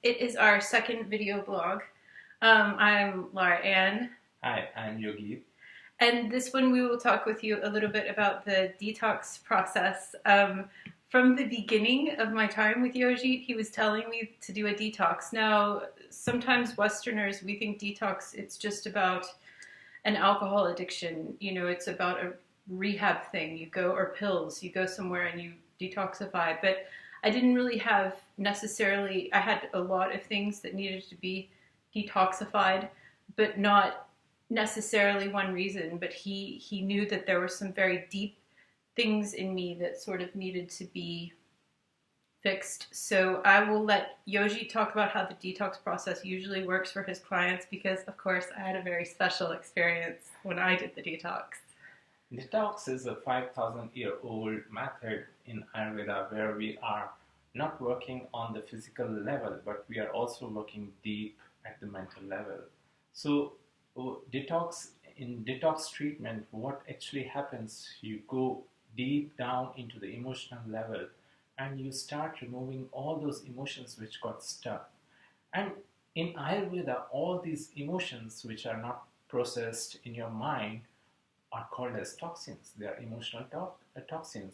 It is our second video blog. I'm Laura Ann, Hi, I'm Yogi. and this one we will talk with you a little bit about the detox process. From the beginning of my time with Yogi, he was telling me to do a detox. Now, sometimes Westerners, we think detox, it's just about an alcohol addiction. You know, it's about a rehab thing. You go, or pills, you go somewhere and you detoxify. But I didn't really have necessarily, I had a lot of things that needed to be detoxified, but not necessarily one reason. But he knew that there were some very deep things in me that sort of needed to be fixed. So I will let Yogi talk about how the detox process usually works for his clients because, of course, I had a very special experience when I did the detox. Detox is a 5,000-year-old method in Ayurveda where we are not working on the physical level, but we are also working deep at the mental level. So, detox in detox treatment, what actually happens? You go deep down into the emotional level and you start removing all those emotions which got stuck. And in Ayurveda, all these emotions which are not processed in your mind are called as toxins. They are emotional toxins.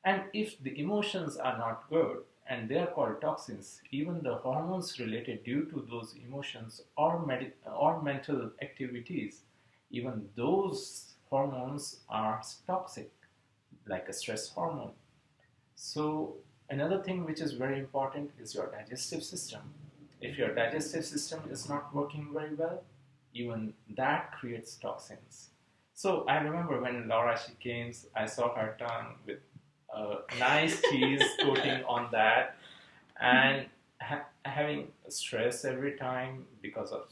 And if the emotions are not good and they are called toxins, even the hormones related due to those emotions or mental activities, even those hormones are toxic, like a stress hormone. So another thing which is very important is your digestive system. If your digestive system is not working very well, even that creates toxins. So I remember when Laura she came, I saw her tongue with a nice cheese coating on that, and having stress every time because of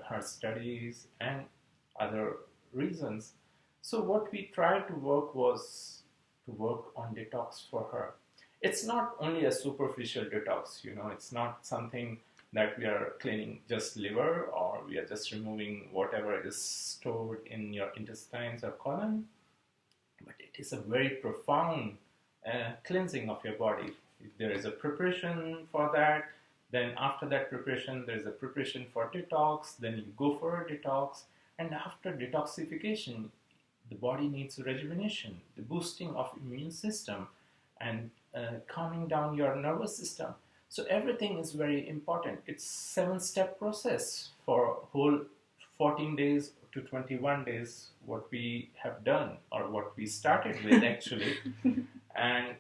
her studies and other reasons. So what we tried to work was to work on detox for her. It's not only a superficial detox, it's not something that we are cleaning just liver or we are just removing whatever is stored in your intestines or colon, but it is a very profound cleansing of your body. If there is a preparation for that, then after that preparation, there is a preparation for detox, then you go for a detox, and after detoxification, the body needs rejuvenation, the boosting of immune system, and calming down your nervous system. So everything is very important. It's 7-step process for whole 14 days to 21 days what we have done or what we started with actually. And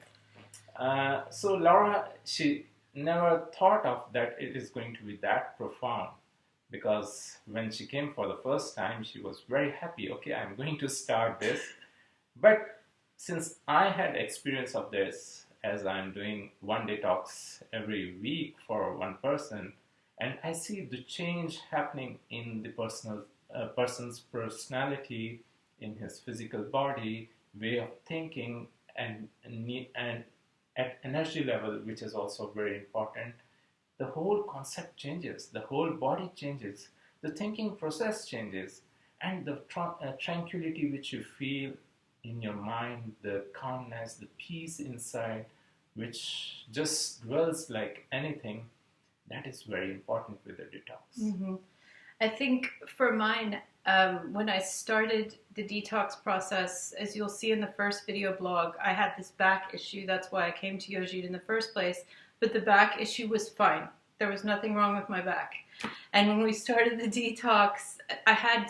so Laura, she never thought of that it is going to be that profound, because when she came for the first time, she was very happy. Okay, I'm going to start this. But since I had experience of this, as I'm doing one detox every week for one person, and I see the change happening in the person's personality, in his physical body, way of thinking, and at energy level, which is also very important. The whole concept changes, the whole body changes, the thinking process changes, and the tranquility which you feel in your mind, the calmness, the peace inside, which just dwells like anything, that is very important with the detox. Mm-hmm. I think for mine, when I started the detox process, as you'll see in the first video blog, I had this back issue. That's why I came to Yojit in the first place. But the back issue was fine. There was nothing wrong with my back. And when we started the detox, I had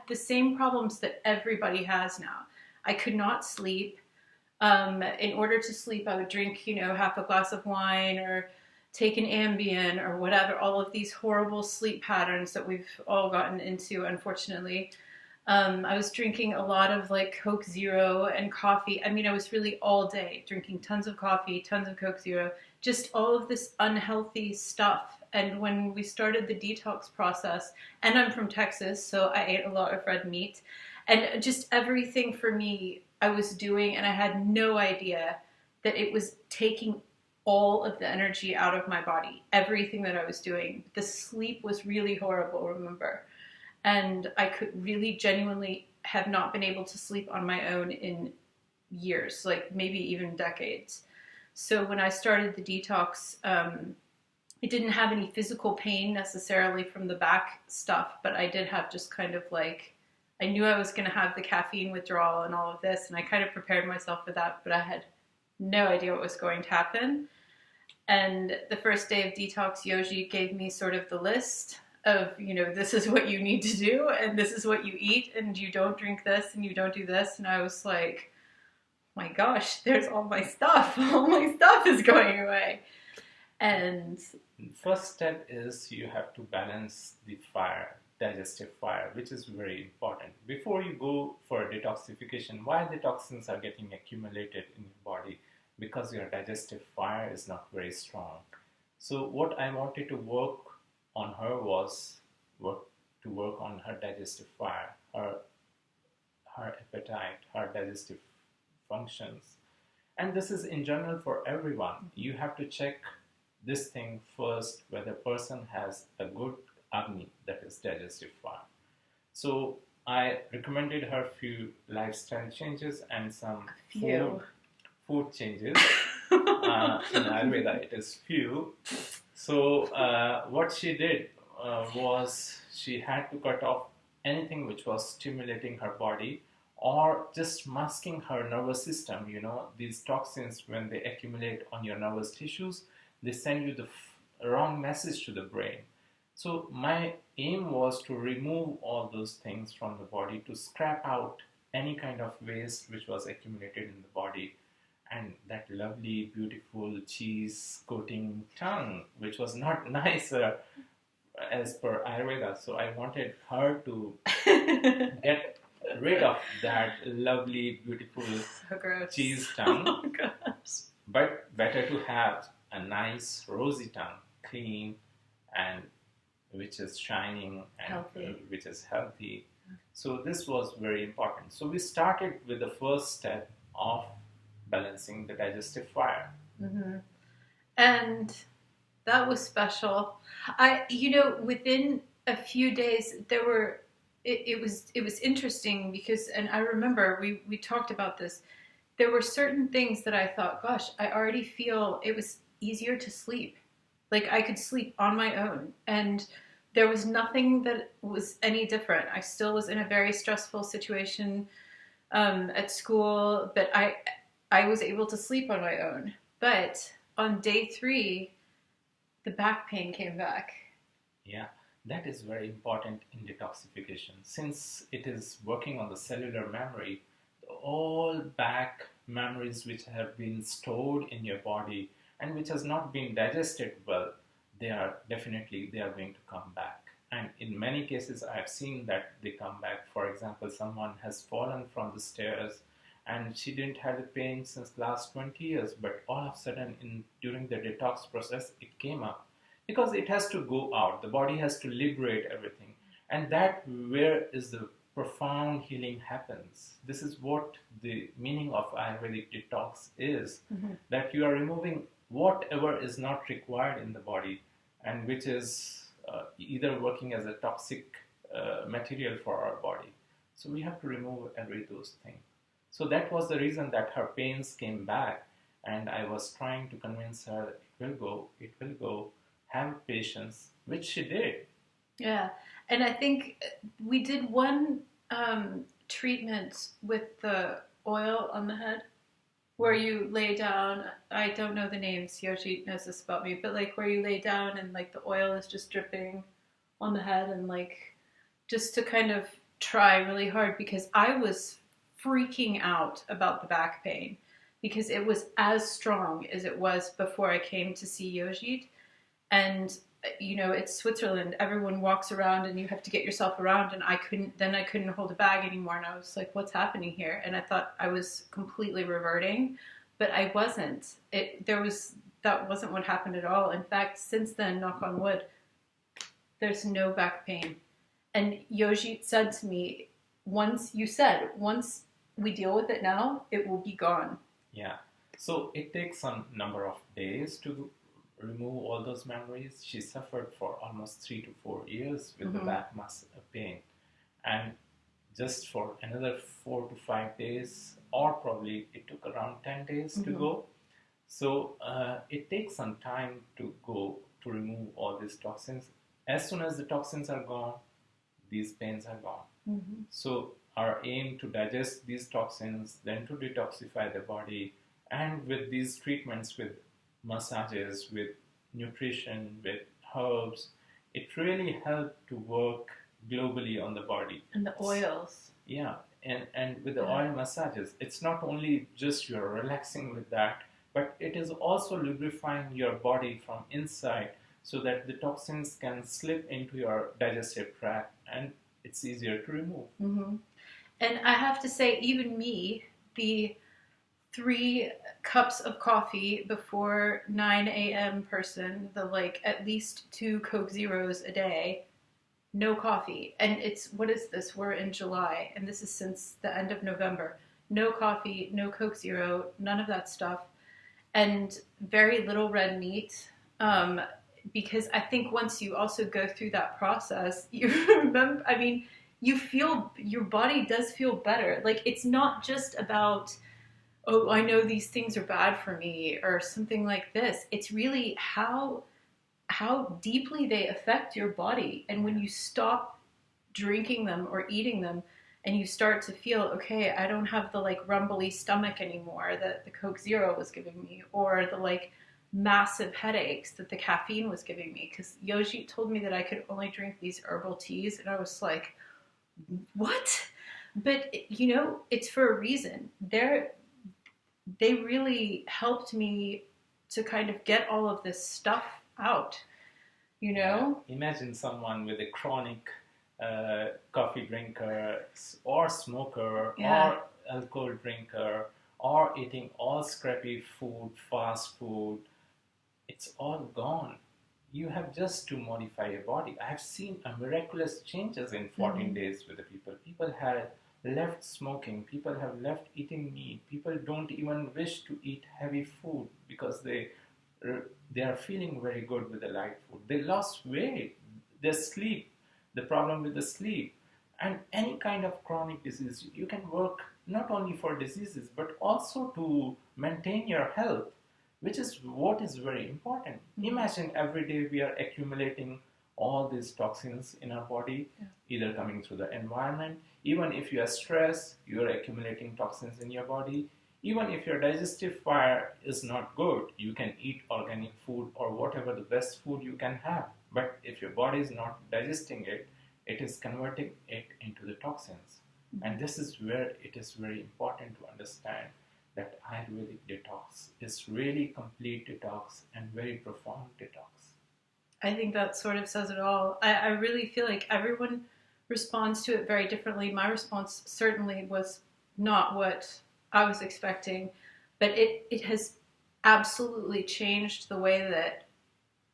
the same problems that everybody has now. I could not sleep. In order to sleep, I would drink, half a glass of wine or take an Ambien or whatever, all of these horrible sleep patterns that we've all gotten into, unfortunately. I was drinking a lot of like Coke Zero and coffee. I mean, I was really all day drinking tons of coffee, tons of Coke Zero, just all of this unhealthy stuff. And when we started the detox process, and I'm from Texas, so I ate a lot of red meat, and just everything for me I was doing, and I had no idea that it was taking all of the energy out of my body, everything that I was doing. The sleep was really horrible, remember? And I could really genuinely have not been able to sleep on my own in years, like maybe even decades. So when I started the detox, I didn't have any physical pain necessarily from the back stuff, but I did have just kind of like, I knew I was going to have the caffeine withdrawal and all of this, and I kind of prepared myself for that, but I had no idea what was going to happen. And the first day of detox, Yogi gave me sort of the list of, you know, this is what you need to do, and this is what you eat, and you don't drink this, and you don't do this. And I was like, my gosh, there's all my stuff. All my stuff is going away. And first step is you have to balance the fire, digestive fire, which is very important. Before you go for detoxification, why the toxins are getting accumulated in your body? Because your digestive fire is not very strong. So what I wanted to work on her was to work on her digestive fire, her appetite, her digestive functions. And this is in general for everyone. You have to check this thing first, whether person has a good Agni, that is digestive fire. So I recommended her few lifestyle changes and some food changes. In Ayurveda it is few. So what she did was she had to cut off anything which was stimulating her body or just masking her nervous system. You know, these toxins, when they accumulate on your nervous tissues, they send you the wrong message to the brain. So my aim was to remove all those things from the body, to scrap out any kind of waste which was accumulated in the body. And that lovely, beautiful cheese coating tongue, which was not nice as per Ayurveda. So I wanted her to get rid of that lovely, beautiful cheese tongue. Oh gosh. But better to have a nice rosy tongue, clean, and which is shining and healthy. Which is healthy. So this was very important. So we started with the first step of balancing the digestive fire. Mm-hmm. And that was special. Within a few days, it was interesting because, and I remember we talked about this. There were certain things that I thought, gosh, I already feel it was easier to sleep. Like I could sleep on my own, and there was nothing that was any different. I still was in a very stressful situation at school, but I was able to sleep on my own. But on day 3, the back pain came back. Yeah, that is very important in detoxification. Since it is working on the cellular memory, all back memories which have been stored in your body and which has not been digested well, they are going to come back. And in many cases, I have seen that they come back. For example, someone has fallen from the stairs and she didn't have the pain since last 20 years, but all of a sudden during the detox process, it came up because it has to go out. The body has to liberate everything. And that where is the profound healing happens. This is what the meaning of Ayurvedic detox is, that you are removing whatever is not required in the body and which is either working as a toxic material for our body. So we have to remove those things. So that was the reason that her pains came back, and I was trying to convince her that it will go, have patience, which she did. Yeah, and I think we did one treatment with the oil on the head, where you lay down. I don't know the names, Yoshi knows this about me, but like where you lay down and like the oil is just dripping on the head, and like just to kind of try really hard, because I was freaking out about the back pain because it was as strong as it was before I came to see Yojit. And you know, it's Switzerland, everyone walks around and you have to get yourself around, and I couldn't hold a bag anymore, and I was like, what's happening here? And I thought I was completely reverting, but I wasn't. That wasn't what happened at all. In fact, since then, knock on wood, there's no back pain. And Yojit said to me, once we deal with it now, it will be gone. Yeah. So it takes some number of days to remove all those memories. She suffered for almost 3 to 4 years with the back pain. And just for another 4 to 5 days, or probably it took around 10 days to go. So it takes some time to go to remove all these toxins. As soon as the toxins are gone, these pains are gone. Mm-hmm. So our aim to digest these toxins, then to detoxify the body, and with these treatments, with massages, with nutrition, with herbs, it really helped to work globally on the body. And the oils. Yeah, and with the oil massages, it's not only just you're relaxing with that, but it is also lubrifying your body from inside so that the toxins can slip into your digestive tract and it's easier to remove. Mm-hmm. And I have to say, even me, the 3 cups of coffee before 9 a.m. person, the like at least 2 Coke Zeros a day, no coffee. And it's, what is this? We're in July, and this is since the end of November. No coffee, no Coke Zero, none of that stuff. And very little red meat. Because I think once you also go through that process, you remember, I mean, you feel, your body does feel better. Like, it's not just about, oh, I know these things are bad for me or something like this. It's really how deeply they affect your body. And when you stop drinking them or eating them and you start to feel, okay, I don't have the like rumbly stomach anymore that the Coke Zero was giving me, or the like massive headaches that the caffeine was giving me. Because Yoji told me that I could only drink these herbal teas, and I was like, what? But you know, it's for a reason. They really helped me to kind of get all of this stuff out, you know? Yeah. Imagine someone with a chronic coffee drinker or smoker or alcohol drinker or eating all scrappy food, fast food. It's all gone. You have just to modify your body. I have seen a miraculous changes in 14 days with the people. People have left smoking. People have left eating meat. People don't even wish to eat heavy food because they are feeling very good with the light food. They lost weight. Their sleep, the problem with the sleep, and any kind of chronic disease. You can work not only for diseases but also to maintain your health, which is what is very important. Imagine every day we are accumulating all these toxins in our body, either coming through the environment. Even if you are stressed, you are accumulating toxins in your body. Even if your digestive fire is not good, you can eat organic food or whatever the best food you can have. But if your body is not digesting it, it is converting it into the toxins. And this is where it is very important to understand that Ayurvedic detox is really complete detox and very profound detox. I think that sort of says it all. I really feel like everyone responds to it very differently. My response certainly was not what I was expecting, but it has absolutely changed the way that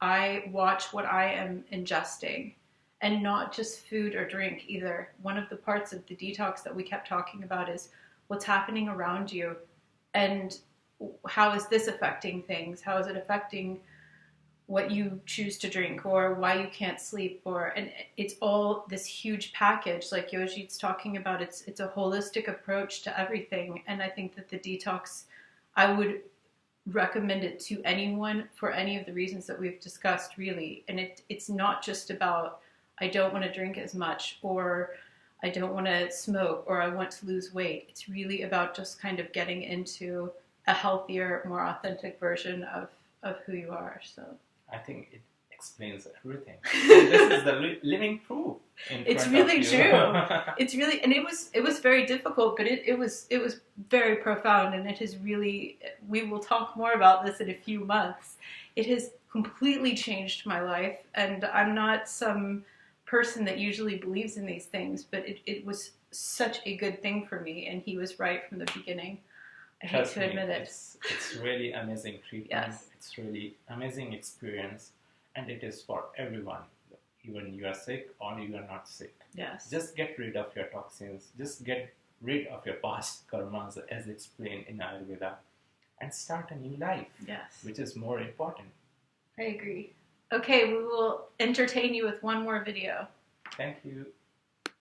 I watch what I am ingesting, and not just food or drink either. One of the parts of the detox that we kept talking about is what's happening around you, and how is this affecting things? How is it affecting what you choose to drink, or why you can't sleep, and it's all this huge package, like Yojit's talking about. It's a holistic approach to everything, and I think that the detox, I would recommend it to anyone for any of the reasons that we've discussed, really. And it's not just about, I don't want to drink as much, or I don't want to smoke, or I want to lose weight. It's really about just kind of getting into a healthier, more authentic version of who you are. So I think it explains everything. This is the living proof. It's really true. It's really, and it was very difficult, but it was very profound, and it has really. We will talk more about this in a few months. It has completely changed my life, and I'm not some person that usually believes in these things, but it was such a good thing for me, and he was right from the beginning. I hate to admit it. It's really amazing treatment. Yes. It's really amazing experience, and it is for everyone. Even you are sick or you are not sick. Yes. Just get rid of your toxins. Just get rid of your past karmas, as explained in Ayurveda, and start a new life. Yes. Which is more important. I agree. Okay, we will entertain you with one more video. Thank you.